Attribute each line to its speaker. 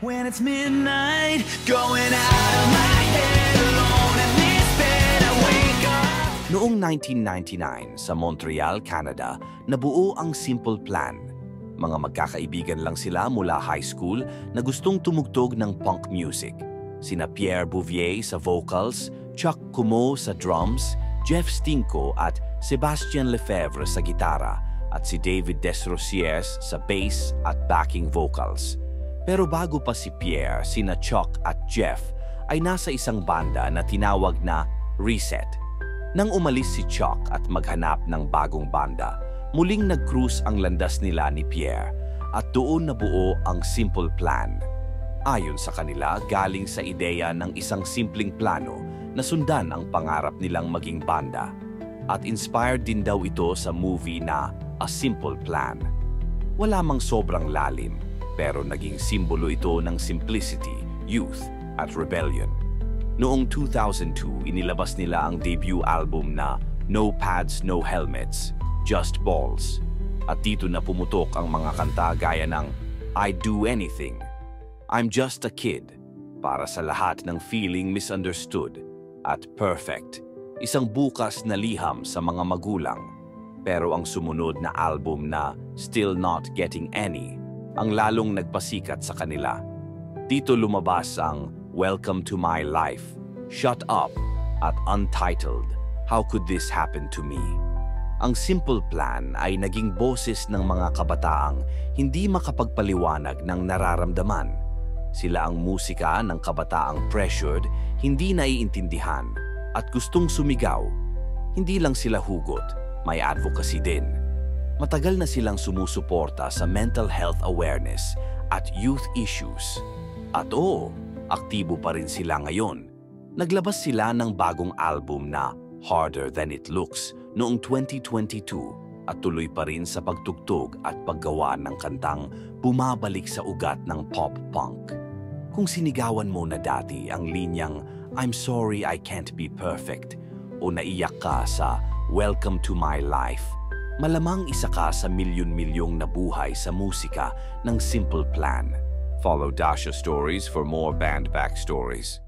Speaker 1: When it's midnight, going out of my head, alone in this bed, I wake up.
Speaker 2: Noong 1999 sa Montreal, Canada, nabuo ang Simple Plan. Mga magkakaibigan lang sila mula high school na gustong tumugtog ng punk music. Sina Pierre Bouvier sa vocals, Chuck Comeau sa drums, Jeff Stinko at Sebastian Lefebvre sa gitara, at si David Desrosiers sa bass at backing vocals. Pero bago pa si Pierre, sina Chuck at Jeff ay nasa isang banda na tinawag na Reset. Nang umalis si Chuck at maghanap ng bagong banda, muling nag-cruise ang landas nila ni Pierre at doon nabuo ang Simple Plan. Ayon sa kanila, galing sa ideya ng isang simpleng plano na sundan ang pangarap nilang maging banda. At inspired din daw ito sa movie na A Simple Plan. Wala mang sobrang lalim, pero naging simbolo ito ng simplicity, youth, at rebellion. Noong 2002, inilabas nila ang debut album na No Pads, No Helmets, Just Balls. At dito na pumutok ang mga kanta gaya ng I'd Do Anything, I'm Just a Kid, para sa lahat ng feeling misunderstood, at Perfect, isang bukas na liham sa mga magulang. Pero ang sumunod na album na Still Not Getting Any, ang lalong nagpasikat sa kanila. Dito lumabas ang Welcome to My Life, Shut Up, at Untitled, How Could This Happen to Me? Ang Simple Plan ay naging boses ng mga kabataang hindi makapagpaliwanag ng nararamdaman. Sila ang musika ng kabataang pressured, hindi naiintindihan, at gustong sumigaw. Hindi lang sila hugot, may advocacy din. Matagal na silang sumusuporta sa mental health awareness at youth issues. At oo, aktibo pa rin sila ngayon. Naglabas sila ng bagong album na Harder Than It Looks noong 2022 at tuloy pa rin sa pagtugtog at paggawa ng kantang bumabalik sa ugat ng pop-punk. Kung sinigawan mo na dati ang linyang I'm sorry I can't be perfect o naiyak ka sa Welcome to My Life, malamang isa ka sa milyon-milyong nabuhay sa musika ng Simple Plan. Follow Dasha Stories for more band backstories.